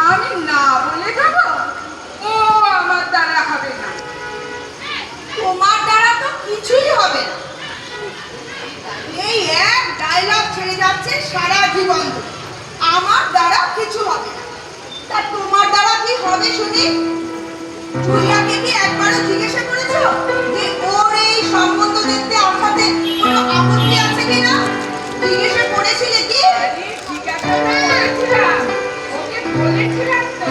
আমি না বলে যাব? ও আমার দ্বারা হবে না। তোমার দ্বারা তো কিছুই হবে না। এই এক ডায়লগ ছেড়ে যাচ্ছে সারা জীবন। আমার দ্বারা কিছু হবে না। তা তোমার দ্বারা কি হবে শুনি? চুইয়াকে কি একবারও জিজ্ঞাসা করেছো যে ওর এই সম্বন্ধ দেখতে আসাতে কোনো আপত্তি আছে কিনা? জিজ্ঞাসা করেছিলে কি? জিজ্ঞাসা করেছিলাম, ওকে বলেছিলাম তো।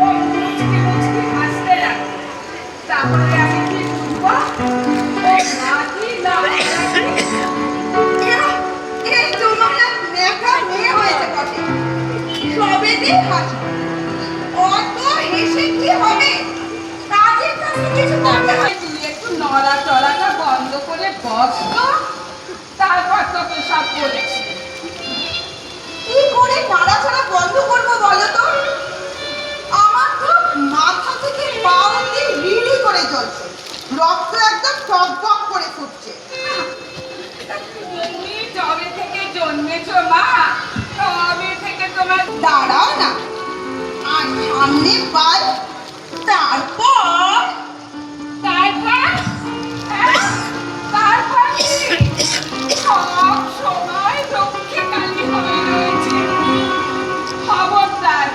ও মুচকি মুচকি হাসতে লাগলো। তাহলে আমি কি বুঝবো? ও রাজি না এই তোমার না নেকা মেয়ে হয়েছে বটে। সবে দিন হাসি। অত হেসে কি হবে? কাজের কাছে কিছু করতে হয়। একটু নড়া চড়াটা বন্ধ করে বস তো, তারপর তোকে সব বলেছি। কি করে নাড়াচাড়া বন্ধ করবো বলো তো? আমার তো মাথা থেকে পা অব্দি রিড়ি করে জ্বলছে, রক্ত একদম টকবক করে ফুটছে। তুমি যবে থেকে জন্মেছো মা, তবে থেকে তোমার দাঁড়াও না, আর সামনে পাই, তারপর তারপর তারপর কি? সব সময় লক্ষ্মী কালী হয়ে রয়েছে। খবরদার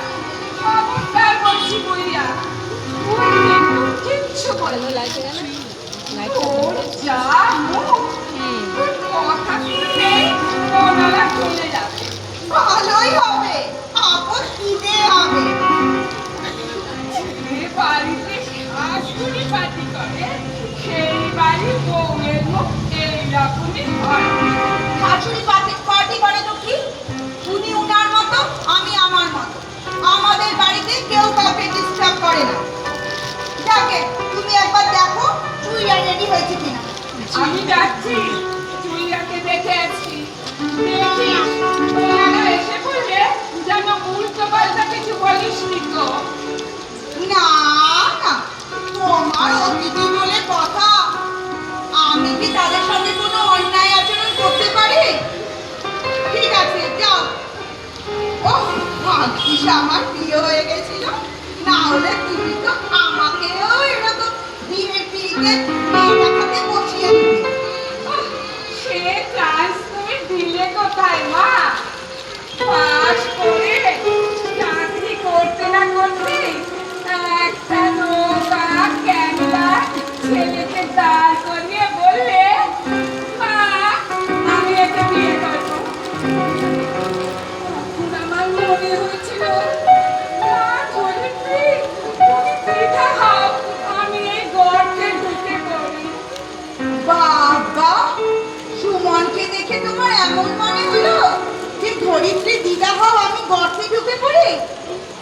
খবরদার বলছি বইয়া, তুই কিন্তু কিচ্ছু ভালো লাগে না। তোর যা মুখ, তোর কথা শুনলেই মনলা চলে যাবে। ভালোই হবে, আপত্তিতে হবে। যে বাড়িতে শাশুড়ি পাটি করে, সেই বাড়ির বউয়ের মুখ এইরকমই হয়। শাশুড়ি পার্টি করে তো কি? উনি উনার মতো, আমি আমার মতো। আমাদের বাড়িতে কেউ কাউকে ডিস্টার্ব করে না। যাকে তুমি একবার দেখো চুইয়া রেডি হয়েছে কিনা। আমি যাচ্ছি, চুইয়াকে দেখে আসছি। দেখিস, তোরা এসে পড়লে যেন উল্টো পাল্টা কিছু বলিস নি তো। না না, তোমার অতিথি বলে কথা। আমি কি তাদের সঙ্গে কোনো অন্যায় আচরণ করতে পারি? ঠিক আছে, যাও। ও ভাগ্যিস আমার বিয়ে হয়ে গেছিল, না হলে তুমি তো আমাকেও এরকম বিয়ের পিড়িতে মেয়ে দেখাতে বসিয়ে দিতে। সে চান্স তুমি দিলে কোথায় মা? পাস করে চাকরি করতে না করতে একটা নৌকা ক্যাংলা ছেলেকে দাঁড় করিয়ে বললে, মা আমি একে বিয়ে করবো। তখন আমার মনে হয়েছিল, মা ধরিত্রী, তুমি পিঠা খাও, আমি এই গর্তে ঢুকে পড়ি। বাবা, সুমনকে দেখে তোমার এমন মনে হলো যে ধরিত্রী দিদা হও আমি গর্তে ঢুকে পড়ি?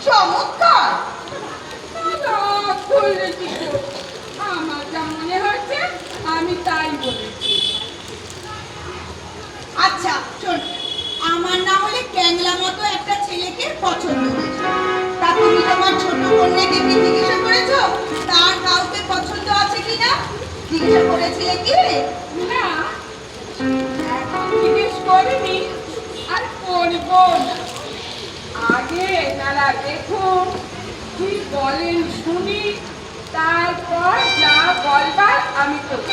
চমৎকার। রাগ করলে কি করে? আমার যা মনে হচ্ছে আমি তাই বলেছি। আচ্ছা শোন, আমার না হলে ক্যাংলা মতো একটা ছেলেকে পছন্দ হয়েছে। তা তুমি তোমার ছোট কন্যাকে কি জিজ্ঞাসা করেছো তার কাউকে পছন্দ আছে কিনা? জিজ্ঞাসা করেছিলে কি? না, এখন জিজ্ঞেস করিনি আর করবো না। আগে তারা দেখুন কি বলেন শুনি, তারপর যা বলবার আমি করব।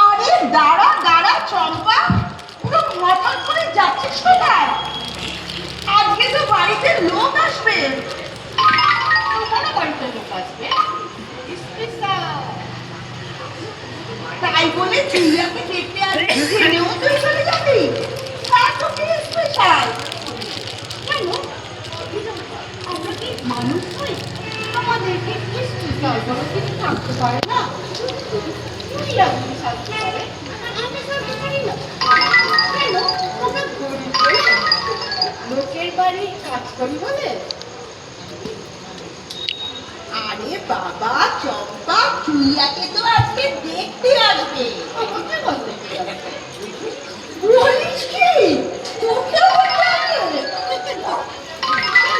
আরে দাঁড়া দাঁড়া চম্পা, পুরো হঠাৎ করে যাচ্ছিস কোথায়? আজকে তো বাড়িতে লোক আসবে। কোনো বাড়িতে লোক আসবে? স্পেশাল। তাই বলে চুইয়াকে দেখতে আসবি, জেনেও তুই চলে যাবি? তার তো কি স্পেশাল? কেন? আমরা কি মানুষ নই? আমাদেরকে স্পেশাল কোনো কিছু থাকতে পারে না? তুই আপনি থাকতে পারে, আমি থাকতে পারি না। কেন? ওকে গরিব বলে? লোকের বাড়ি কাজ করি বলে? আরে বাবা চম্পা, চুইয়াকে তো আজকে দেখতে আসবে। আমাকে বলতে কি আছে? বলিস কি? তোকেও দেখতে আসবে?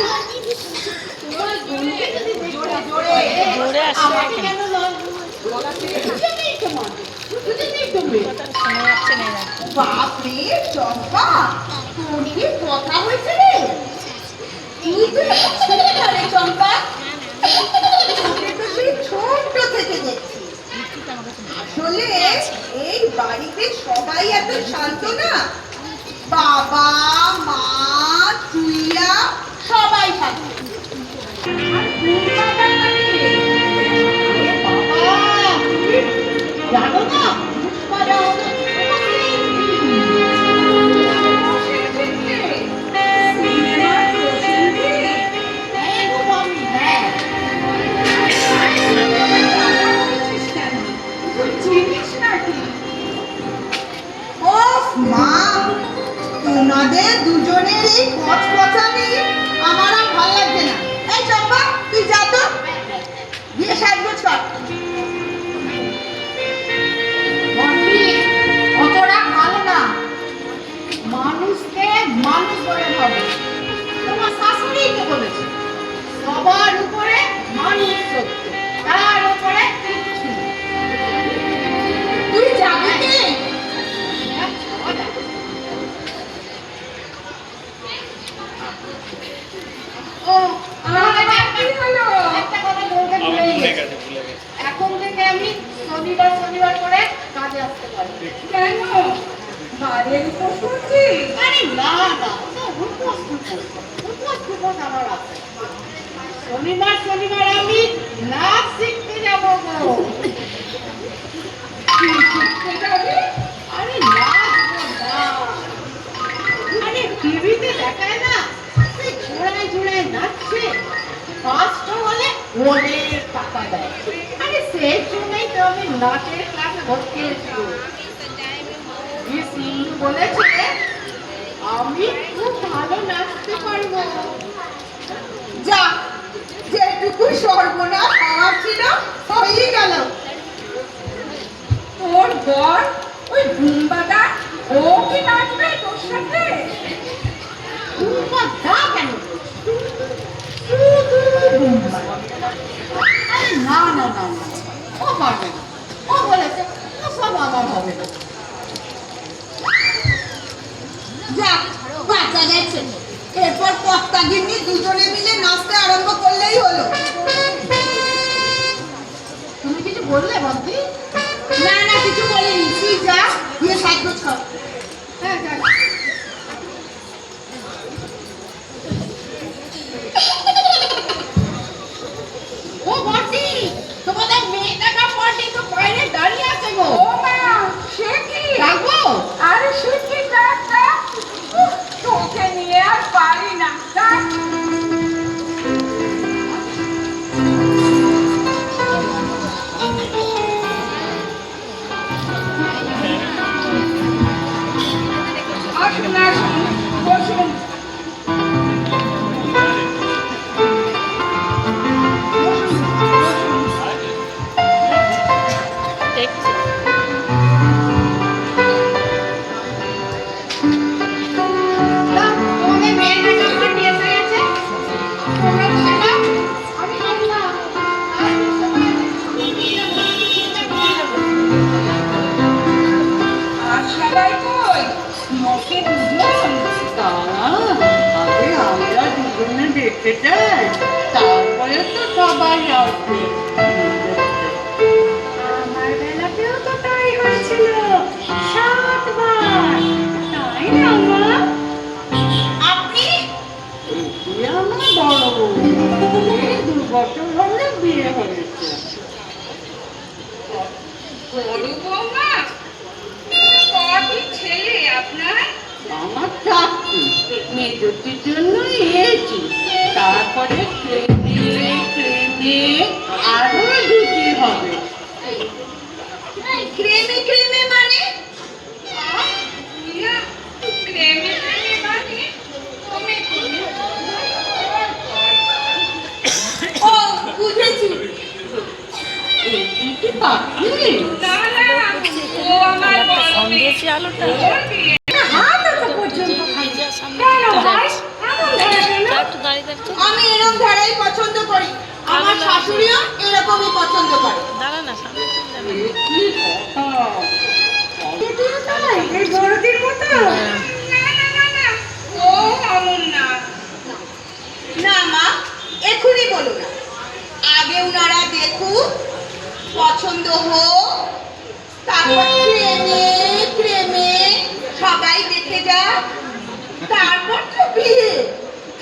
আমাকে কেন নয়? দুজনেই তো মানুষ, দুজনেই তো মেয়ে। বাপরে চম্পা, তোর কি কথা হয়েছে রে? তুই তো একটা ছেলে না রে চম্পা, তোকে তো সেই ছোট্ট থেকে দেখছি। আসলে এই বাড়িতে সবাই এত শান্ত না, বাবা মা তুইয়া সবাই শান্ত। এ বাবা, জানো না পুষ্পারা হলো একদম আমি, হ্যাঁ। ওফ মা, তোমাদের দুজনের এই কচকচানি আমার আর ভালো লাগছে না। এই চম্পা, তুই যা তো, গিয়ে সাজগোজ কর। মন্ত্রী, অতটা ভালো না। মানুষকে মানুষ বলে ভাবে। তোমার শাশুড়ি তো বলেছে সবার উপরে মানুষ সত্য, তার উপরে কিচ্ছু নেই। তুই যাবি কি? ও, কি হলো? একটা কথা বলতে ভুলে গেছি। এখন থেকে আমি শনিবার শনিবার করে কাজে আসতে পারি। কেন? বাড়ির উপর করছি? আরে না না, ওটা উপোস উপোস আমার আছে। শনিবার শনিবার আমি নাচ শিখতে যাবো গো। কি শিখতে যাবি? আরে নাচ গো, নাচ। আরে টিভিতে দেখায় না, সেই জোড়ায় জোড়ায় নাচছে, ফার্স্ট হলে অনেক টাকা দেয়। আরে সেই জন্যই তো আমি নাচের ক্লাসে ভর্তি হয়েছি। বলেছে আমি খুব ভালো নাচতে পারবো। যা, যেটুকু সর্বনাশ হওয়ার ছিল হয়েই গেল। তোর বর ওই বুম্বাদা, ও কি নাচবে তোর সাথে? বুম্বা দা কেন? শুধু বুম্বা। আরে না না না না, ও পারবে না। ও বলেছে ও সব আমার হবে না। যা, বাঁচা গেছে। এরপর কর্তা গিন্নি দুজনে মিলে নাচতে আরম্ভ করলেই হলো। তুমি কিছু বললে বন্তি? না না, কিছু বলিনি, তুই যা, গিয়ে সাজগোজ কর। হ্যাঁ হ্যাঁ। ও বন্তি, তোমাদের মেয়েটা বন্তি তো বাইরে দাঁড়িয়ে আছে গো। ও মা, সে কি? ডাকবো? আরে সে কি ডাক্তার? তোকে নিয়ে আর পারি না। ডাক। আসুন আসুন, বসুন। না, তোমাদের মেয়েটা বন্তি এসে গেছে। তোমরা বসে নাও, আমি বললাম আর সময় নিয়ে যাবো, চিন্তা করে যাবো। আর সবাই কই? মোকে দুজন? আগে আমরা দুজনে দেখতে চাই, তারপরে তো সবাই আসবে। আমার বেলাতেও তো তাই হয়েছিল 7 বার, তাই না মা? আপনি? তুই আমার বড় বউ, এই 2 বছর হলে বিয়ে হয়েছে। বড় বৌমা? কটি ছেলে আপনার? আমার চাকরি মেজতির জন্য এসেছি, তারপরে ট্রেনে আরো 2টি হবে। ক্রেমে ক্রেমে মানে? ইয়া, ক্রেমে ক্রেমে মানে? তুমি ও, বুঝেছি। এই 2টি পাখি না না, ও আমার বড় মেয়ে। আলোটা ওর বিয়ে। হাত এত পর্যন্ত খাই। কেন ভাই? এমন ধরে কেন? একটু দাঁড়িয়ে আমি এরকম ধারাই পছন্দ করি, আমার শাশুড়িও এরকমই পছন্দ করে। এই বড়দির মতো ও অমন না। না মা, এখনই বলো না, আগে উনারা দেখুক, পছন্দ হোক, তারপর প্রেমে প্রেমে সবাই দেখে যাক, তারপর তো বিয়ে,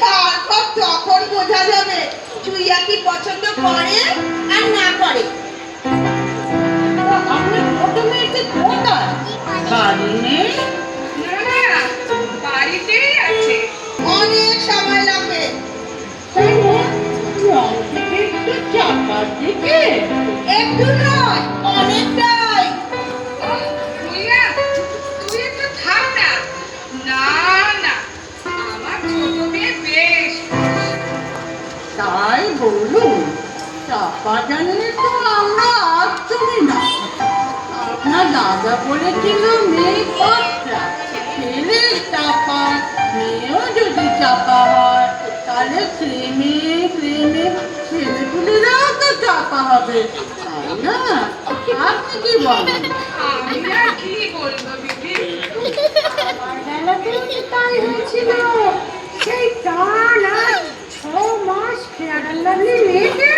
তারপর তখন বোঝা যাবে চুইয়া কি পছন্দ করে আর না করে। আপনি প্রথমে এসে কোথায় বাড়ি নেই? না না, বাড়িতেই আছে। অনেক সময় লাগবে। তাই না? রং থেকে একটু চাপার দিকে একটু নয়, অনেকটাই। ভুইয়া, তুই একটু থাম না। না না, আমার ছোট মেয়ে বেশ। তাই বলুন, চাপা জানলে তো আমরা আসছি না। আপনার দাদা বলেছিল মেয়ে পাঁচটা, ছেলে চাপা, মেয়েও যদি চাপা হয় তাহলে প্রেমে প্রেমে ছেলেগুলিরাও তো চাপা হবে, তাই না? আপনি কি বলেন? আমি আর কি বলবো দিদি? বেলাতেও তাই হয়েছিল, সেই টানা 6 মাস ফেয়ার অ্যান্ড লাভলি মেয়েকে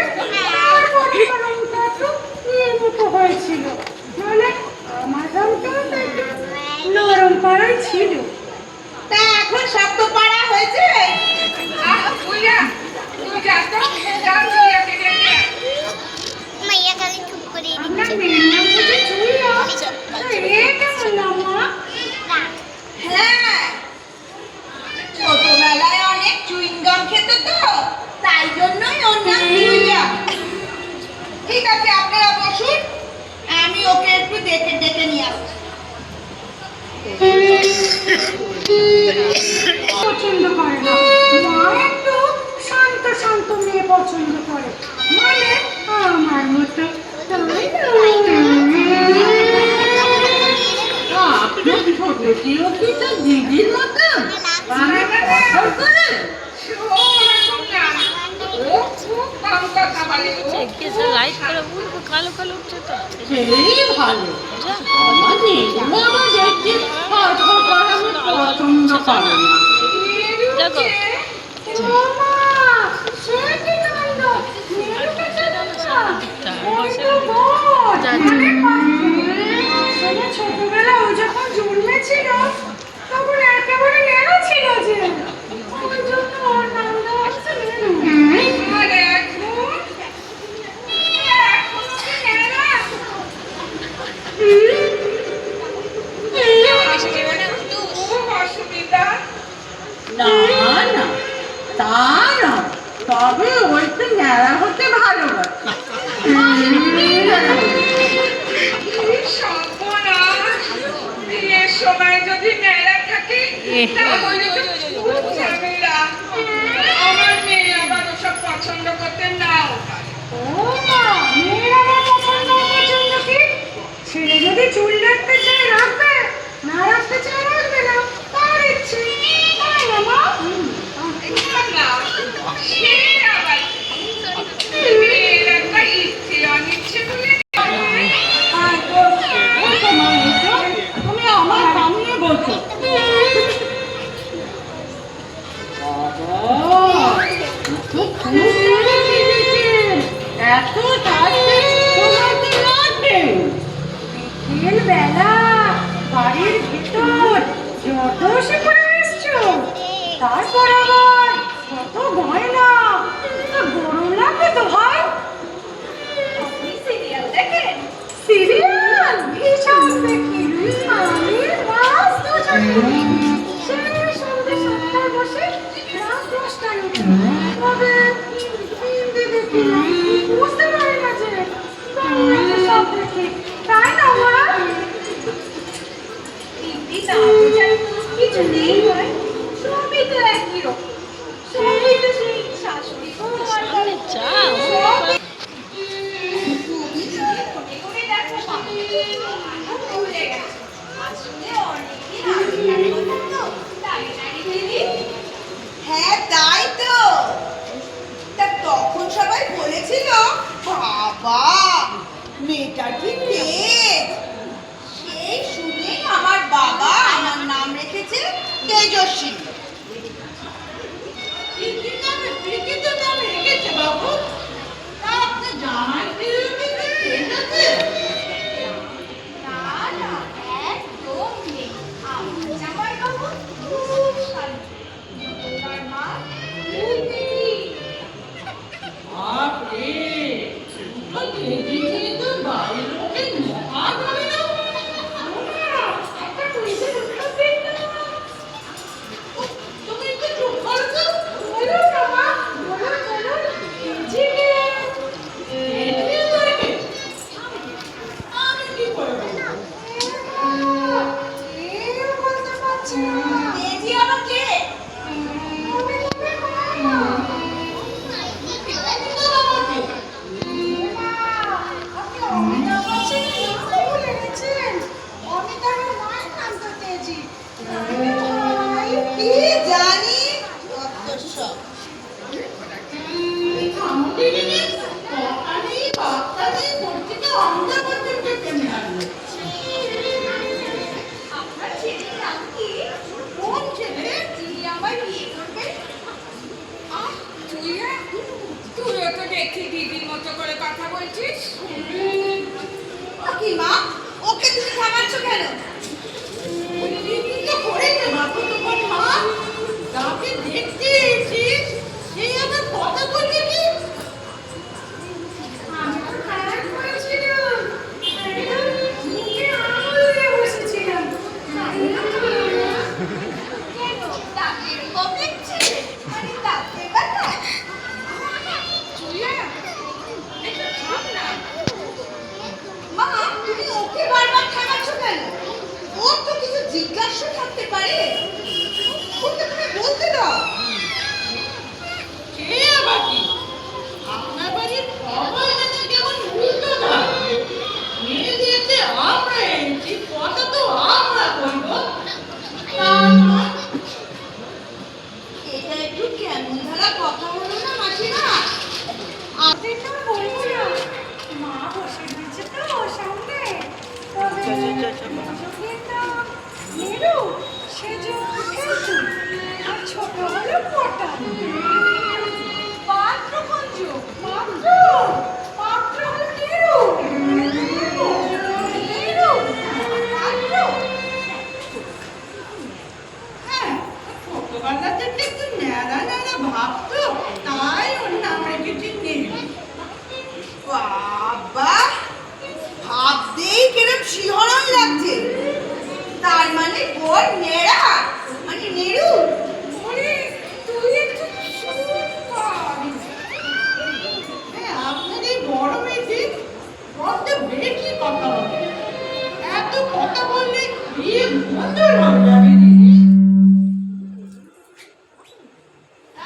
আর পরিবার রংটা একটু ইয়ের মতো হয়েছিল, মানে আমার রংটাও তো একটু নরম পাড়াই ছিল। তা এখন শক্ত পাড়া হয়েছে। ভুইয়া, তুই যা তো, যা ভুইয়াকে ডেকে আয়। মাইয়া খালি চুপ করে আপনার মেয়ের নাম বুঝি চুইয়া? এ কেমন নাম মা? হ্যাঁ, ছোটবেলায় অনেক চুইংগাম খেত তো, তাই জন্যই ওর নাম চুইয়া। ঠিক আছে, আপনারা বসুন, আমি ওকে একটু দেখে ডেকে নিয়ে আসছি। পছন্দ করে না, মা একটু শান্ত শান্ত মেয়ে পছন্দ করে, মানে আমার মতো, তাই না? আপনার ছোটটিও কি তো দিদির মতো মানে পছন্দ করে? ওরকম না, ও খুব কম কথা বলে। ও লাইট করে উঠবে, কালো কালো উঠছে তো। সেই ভালো, আমার মেয়েগুলো দেখছি হয়তো করে আমি পছন্দ করে না। দেখো ছোটবেলা ও যখন জন্মেছিল তখন একেবারে নেড়া ছিল যে, ওই জন্য ওর নাম দেওয়া হচ্ছে নেড়ু। আর এখন কি নেড়া? খুব অসুবিধা। না না, তা না, তবে ওই তো ন্যাড়া হতে ভালোবাসে। কি সর্বনাশ! বিয়ের সময় যদি নেড়া থাকে তাহলে তো খুব ঝামেলা। আমার মেয়ে আবার ওসব পছন্দ করতে নাও পারে। ও মা, মেয়ের আবার পছন্দ অপছন্দ কি? ছেলে যদি চুল রাখতে চায় রাখবে, না রাখতে চায় রাখবে না, তার ইচ্ছে, তাই না মা? না, সে আবার মেয়ের একটা ইচ্ছে অনিচ্ছে বলে আর ওই তো মা, এসো, তুমি আমার সামনে বসো। বাবা, তো খুব নেড়ে দিয়েছে, এত তাড়াতাড়ি তোমার তো লাগবে। বিকেল বেলা বাড়ির ভেতর যত সে করে এসছো, তারপর আবার কত গয়না, গরম লাগবে তো ভাই। সিরিয়াল দেখেন? সিরিয়াল ভীষণ দেখি, আমি মস্ত চলি, সেই সন্ধ্যে 7টায় বসে রাত 10টায় উঠি, তবে হিন্দি দেখি না, বুঝতে পারি না যে বাংলাতে সব দেখি, তাই না মা? হিন্দি না বোঝার কিছু নেই নয়, সবই তো একই রকম। সবই তো সেই শাশুড়ি বৌমার সামনে যা সবই তুমি যদি মনে করে দেখো বাবা, ভুলে গেছে। আসলে অনেকদিন আগেকার কথা তো, তাই না রে দিদি? হ্যাঁ, তাই তো। উৎসব। আমাদের দিনে কথা নেই, বার্তা নেই, পত্রিকা আমরা পর্যন্ত কেমন লাগলো। আপনার ছেলের নাম কি? কোন ছেলে? যিনি আমায় বিয়ে করবে? তুইও তো দেখি দিদির মতো করে কথা বলছিস। কি মা, ওকে তুমি থামাচ্ছ কেন? দিদি তো করেছে বাপু, তোমার মা যাকে দেখতে এসেছিস সেই আবার কথা বলবে কি? আমি তো খারাপ করেছিলাম, একদম মুখে আঙুল দিয়ে বসেছিলাম। কেন দাঁতের কমপ্লেক্স ছেলে? মানে দাঁতে ব্যথা? চুইয়া একটু থাম না। মা, তুমি ওকে বারবার থামাচ্ছ কেন? ওর তো কিছু জিজ্ঞাসা থাকতে পারে, ওকে তুমি বলতে দাও। কে আবার কি? আপনার বাড়ির সবাই যেন কেমন উল্টো ধারণা। মেয়েদেরকে আমরা এনেছি, কথা তো আমরা বলবো। এটা একটু কেমন ধারা কথা হলো না মাসিমা? আপনি তো বলবো না, মা বসে দিয়েছে তো সামনে। তবে মেজোকে তো মেরু, সেজো খেলছু, আর ছোট হলো পটা। পাত্র কঞ্জ। পাত্র, পাত্র হলো নেরু। নেরু, পাত্র। হ্যাঁ, ছোটবেলা থেকে একটু ন্যাড়া ন্যাড়া ভাবতো, তাই ওর নাম রেখেছি নীলু। বাবা, ভাবতেই কিরম শিহরণ লাগছে। তার মানে বোন নেড়া, মানে নেড়ু। ওরে, তুই একটু চুপ কর। হ্যাঁ, আপনার এই বড় মেয়েটি বড্ড বেশি কথা বলে। এত কথা বললে বিয়ে মন্দির হয়ে যাবে দিদি।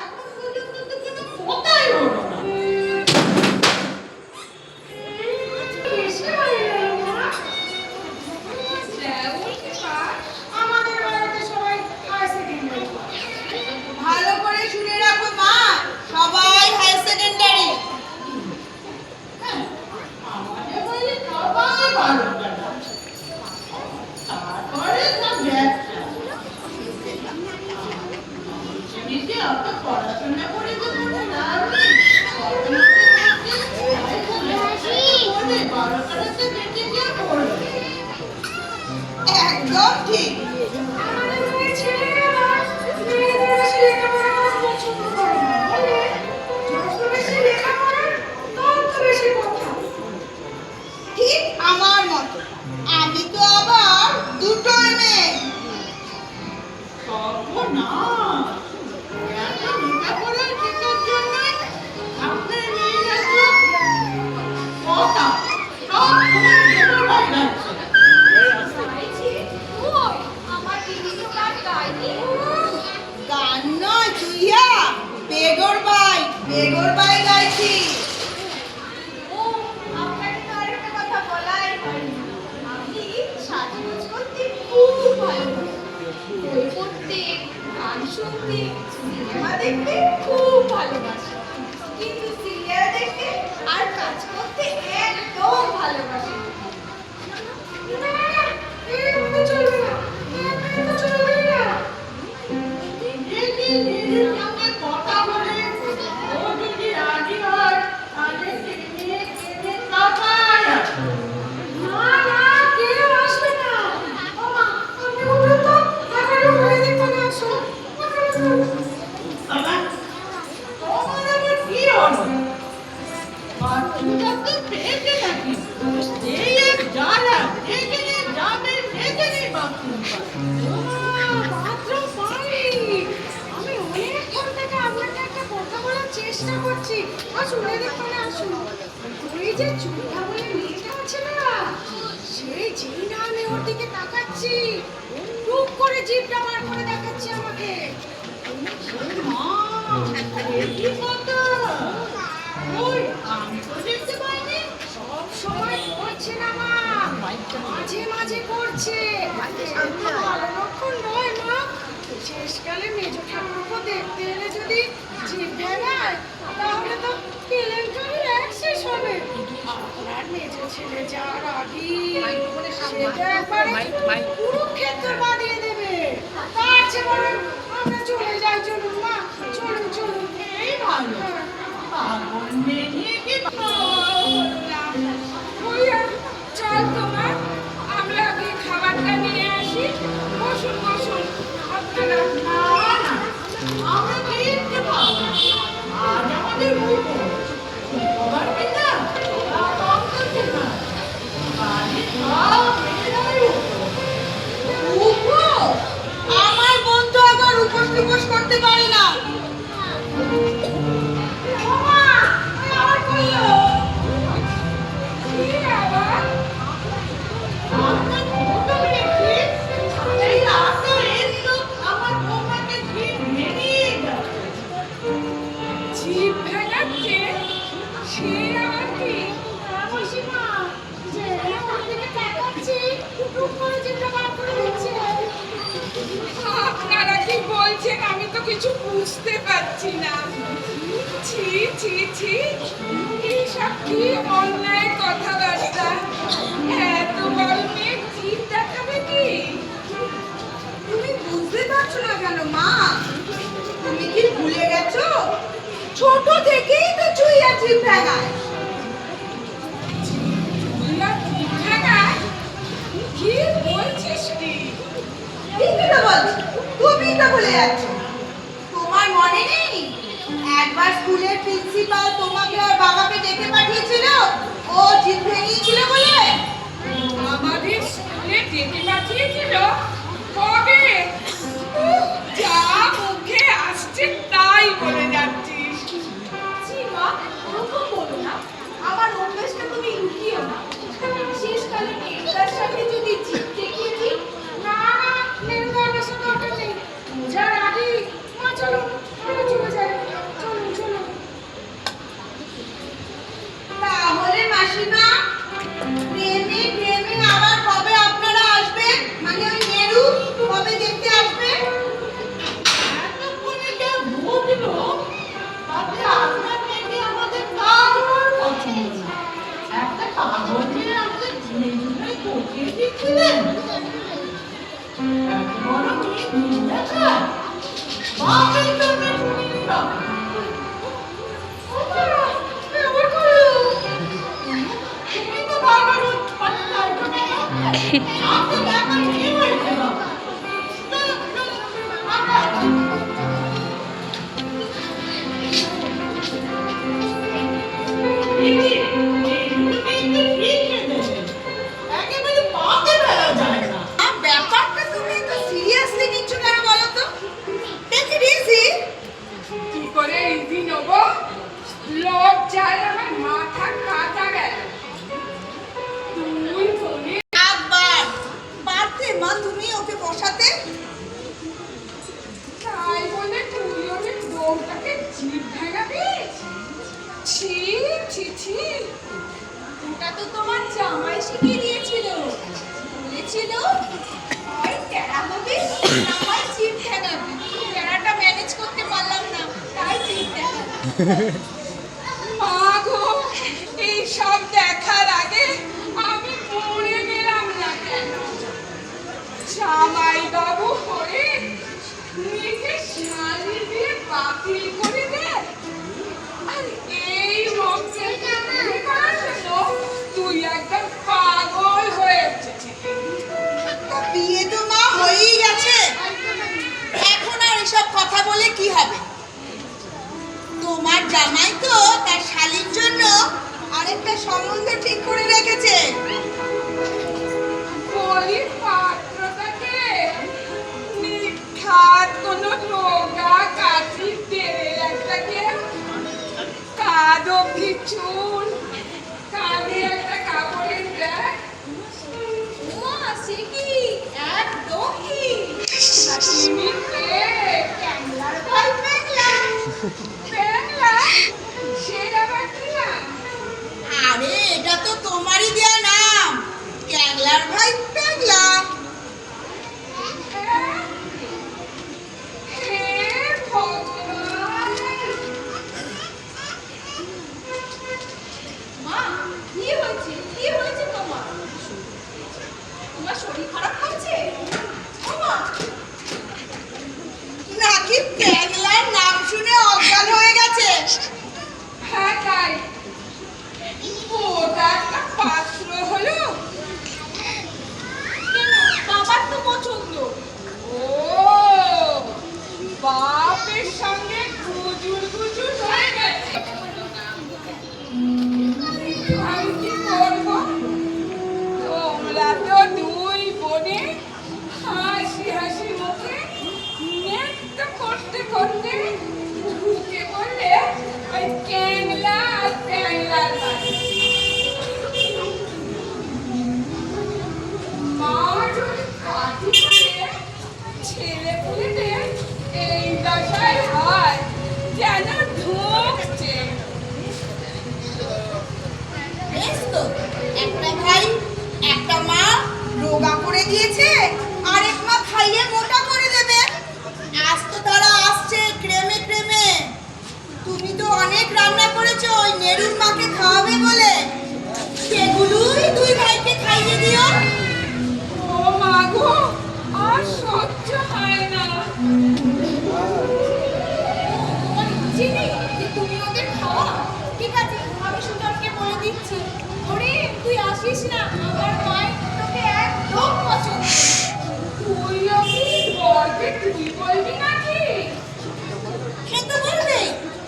এখন পর্যন্ত তো কোনো কথাই হলো না। বেশি হয়ে গেল মা। আমাদের বাড়িতে সবাই হাই সেকেন্ডারি। ভালো করে শুনে রাখো মা, সবাই হাই সেকেন্ডারি। আমাদের বলে সবাই ভালো করে। তারপরে সব ব্যবসা। নিজে অত পড়াশোনা করে তো কোনো লাভ নেই। একদম ঠিক। আমাদের বাড়ির ছেলেরা মেয়েদের বেশি লেখাপড়া পছন্দ করে না, বলে যত বেশি লেখাপড়া তত বেশি কথা। ঠিক আমার মতো, আমি তো আবার দুটোই মেয়ে। সর্বনাশ, এত লেখাপড়া শেখার জন্য আপনার মেয়েরা তো কথা সব সময় যাচ্ছে। গাইছি? কই, আমার দিদি তো গান গায়নি। গান নয় চুইয়া, বেগর বাই গাইছি। ও, আপনাকে তো আরেকটা কথা বলাই হয়নি। আমি সাজগোজ করতে খুব ভালোবাসি। বই পড়তে, গান শুনতে, সিনেমা দেখতে খুব ভালোবাসি। কিন্তু সিরিয়াল দেখতে আর কাজ করতে একদম ভালোবাসি না। না, এইভাবে চলবে না, এইভাবে চলবে না। দেখি দিদির সঙ্গে কথা বলে ও যদি রাজি হয় তাহলে টেনে টেনে টাকায় আসবে। না, না, কেউ আসবে না। ও মা, আপনি বলুন তো, এখনো ঘরে দেখতে আসো। বাবা, তোমার আবার কি হলো? বাচ্চাটা তো পেটে নাকি? এই এক জ্বালা, যেখানে যাবে সেখানে বাথরুম পাবে। বাথরুম পাইনি। আমি অনেকক্ষণ থেকে আপনাকে একটা কথা বলার চেষ্টা করছি। আসুন, এদিকে আসুন। ওই যে চুড়িয়া বলে মেয়েটা আছে না, সেই যেই না আমি ওর দিকে তাকাচ্ছি, টুক করে জিভটা বার করে দেখাচ্ছে আমাকে। মা, এ কি কথা? ওই, আমি তো দেখতে পাইনি। সব সময় করছে না মা, মাঝে মাঝে করছে। এগুলো ভালো লক্ষণ নয় মা। শেষকালে মেজো ঠাকুরকে দেখতে এলে যদি জিভ ভেঙায় তাহলে তো কেলেঙ্কারির এক শেষ হবে। আপনার মেজো ছেলে যা রাগী সেটা একবারে কুরুক্ষেত্র বাঁধিয়ে দেবে। তার চেয়ে বরং আমরা চলে যাই। চলুন মা, চলুন চলুন। এই ভালো পাগল মেয়ে নিয়ে কি ওইয়া, চল তোমার, আমরা আগে খাবারটা নিয়ে আসি। বসুন বসুন আপনারা। না না, আমরা খেতে পাবো না। আজ আমাদের মুখ খাবার পেতা আমার বন্ধু আবার উপোস টুপোস করতে পারে না। আমার কইলো কি আবার? আপনার ফটো দেখে এই রাস্তায় তো আমার বৌমাকে ঠিক বেরিয়ে যাচ্ছে। জিভ ভেঙাচ্ছে? সে আবার কি? মাসিমা যে আমার দিকে তাকাচ্ছে টুক করে যেটা বার করে দিচ্ছে। আপনারা কি বলছেন আমি তো কিছু বুঝতে পারছি না। ছি ছি ছি, এইসব কি অন্যায় কথাবার্তা। এত বড় মেয়ে জিভ দেখাবে কি? তুমি বুঝতে পারছো না কেন মা? তুমি কি ভুলে গেছো ছোট থেকেই তো চুইয়া জিভ ভেঙায়। তুইয়া জিভ ভেঙায়? কি বলছিস কি? ঠিকই তো বলছি, তুমিই তো ভুলে যাচ্ছ। তোমার মনে নেই একবার স্কুলের প্রিন্সিপাল তোমাকে আর বাবাকে ডেকে পাঠিয়েছিল ও জিভ ভেঙিয়েছিল বলে? আমাদের স্কুলে ডেকে পাঠিয়েছিল? কবে? যা মুখে আসছে তাই বলে যাচ্ছিস। ছি মা, ওরকম বলো না। আমার অভ্যেসটা তুমি লুকিও না। শেষকালে মেয়েটার সাথে যদি জিভ দেখিয়ে দিই। না না, মেরুদণ্ডের সাথে দরকার নেই। যা রাগি। মা চলো, আমরা চলে যাই। চলুন চলুন। তাহলে মাসিমা, প্রেমে প্রেমে আবার কবে আপনারা আসবেন? মানে ওই মেরু কবে দেখতে আসবেন? এতক্ষণে কেউ বুঝলো তাতে আপনার মেয়েকে আমাদের কারোর পছন্দ না। একটা কাগজ নিয়ে আমাদের ঝুড়ে ঝুড়ে পচিয়ে দিচ্ছিলেন। এত বড় মেয়ে নিয়ে দেখা বাপের জন্য শুনিনি না। তুমি তো বারবার উৎপাত চাইছো কেন? আমাদের ব্যাপার কি হয়েছে বাবা? চলো, চলো, আমরা আসি। একেবারে পাতে ফেলা যায় না। ব্যাপারটা তুমি তো সিরিয়াসলি নিচ্ছ কেন বলো তো? Take it easy. কি করে ইজি নেবো? লজ্জায় আমার মাথা কাটা গেল। তুই বলি একবার পারতে মা তুমি ওকে বসাতে? তাই বলে তুই ওর বউটাকে জিভ ভেঙাবি? ছি ছি ছি, ওটা তো তোমার জামাই শিখিয়ে দিয়েছিল। বলেছিল হয় টেরা হবে না হয় জিভ ঠেঙাবি। টেরাটা ম্যানেজ করতে পারলাম না, তাই জিভ ঠেঙাবি। মা গো, এইসব দেখার আগে আমি মরে গেলাম না কেন? জামাই বাবু হয়ে নিজে শালি দিয়ে বাতিল করে দে। আর এই মঞ্চে করার জন্য তুই একদম পাগল হয়ে উঠেছিস। তা বিয়ে তো মা হয়েই গেছে, এখন আর এসব কথা বলে কি হবে? তোমার জামাই তো তার শালীর জন্য আরেকটা সম্বন্ধ ঠিক করে রেখেছে। বলি পাত্রটাকে নিখাত কোনো রোগা কাঠি তেরে একটাকে কাঁদ অব্দি চুল, কাঁধে একটা কাপড়ের ব্যাগ। সে কি একদম কি তুমি কে? ক্যাংলার ভাই পেগলা। প্যাংলা? সে আবার কি নাম? আরে এটা তো তোমারই দেয়া নাম, ক্যাংলার ভাই পেগলা। তুমি তো অনেক রান্না করেছো ওই নেরুর মাকে খাওয়াবে বলে, সেগুলোই দুই ভাইকে খাইয়ে দিও। ও মা গো, আর সহ্য হয় না। তোমার ইচ্ছে নেই যে তুমি ওদের খাওয়া? ঠিক আছে, আমি সুজনকে বলে দিচ্ছি। ওরে তুই আসিস না, আমার মায়ের তোকে একদম পছন্দ নেই। তুই ওকে বরকে তুই বলবি নাকি? সে তো বলবে,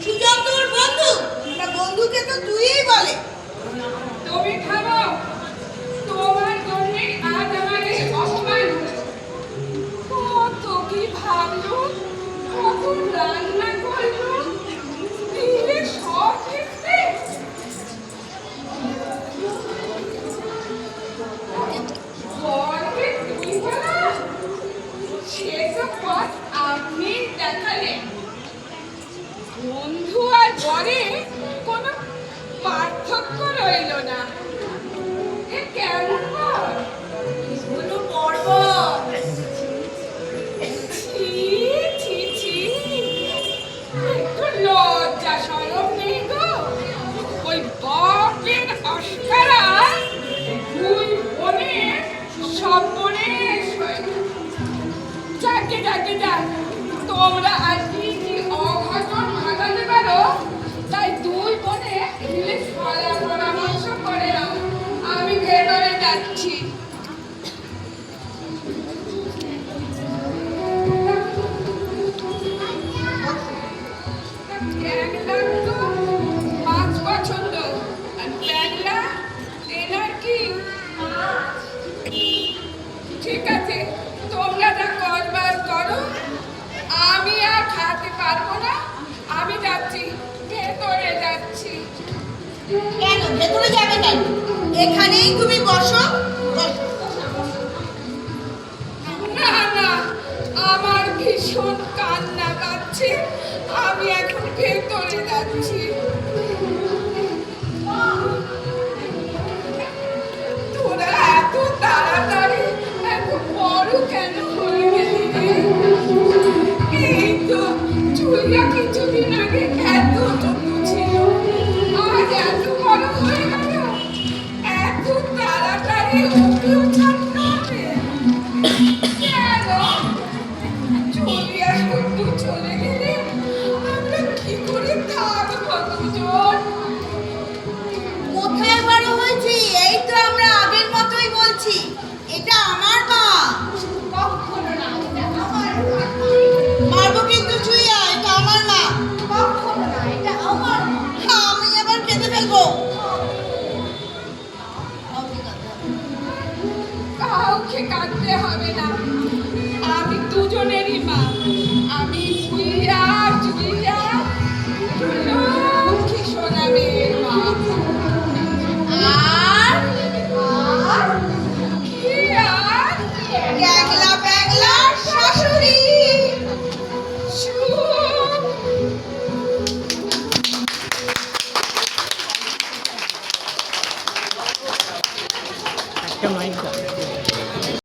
সুজন তোর বন্ধু, না বন্ধুকে তো তুইই বলে। তুমি খাবো, তোমার জন্যে আজ আমার এই অপমান হলো। কত কি ভাবলো, কত রান্না করলো, দিলে সব দেখতে। বরকে তুই বলা, সে তো পথ আপনি দেখালেন। বন্ধু আর বরে কোনো পার্থক্য রইল না। এ কেমন বর? এগুলো পর্ব। ছি ছি ছি, একটু লজ্জা শরম নেই গো। ওই বাপের অস্কারা দুই বোনের সর্বনেশ হয়ে গেল। যাকে যাকে যাক, তোমরা আর কি কি অঘটন ঘটাতে পারো তাই দুই বোনে মিলে সলা পরামর্শ করে নাও। আমি ভেতরে যাচ্ছি। ক্যাংলার তো মাছ পছন্দ, আর ক্যাংলা এনার কি মাছ। ঠিক আছে, তোমরা যা করবার করো, আমি আর খাতে পারবো না। আমি যাচ্ছি, ভেতরে যাচ্ছি। কেন ভেতরে যাবে কেন? এখানেই তুমি বসো, বসো। না না, আমার ভীষণ কান্না পাচ্ছে, আমি এখন ভেতরে যাচ্ছি। তোরা এত তাড়াতাড়ি এত বড় কেন হয়ে গেলি রে? এই তো চুইয়া কিছুদিন আগে এত ছোট ছিল, আজ এত বড় হয়ে গেল। এত তাড়াতাড়ি ওকেও ছাড়তে হবে কেন? চুইয়া শুধু চলে গেলে আমরা কি করে থাকবো দুজন? কোথায় বড় হয়েছি? এই তো আমরা আগের মতোই বলছি, এটা আমার মা। কখনো না, এটা আমার মা। মারবো কিন্তু চুইয়া, এটা আমার মা। কখনো না, এটা আমার মা। আমি আবার কেঁদে ফেলবো। কাউকে কাঁদতে হবে না, আমি দুজনেরই মা। আমি চুইয়া চুইয়া লক্ষ্মী সোনা মেয়ের মা। আর আর কি আর? ক্যাংলা প্যাংলার শাশুড়ি। চুপ। একটা মাইক দাও।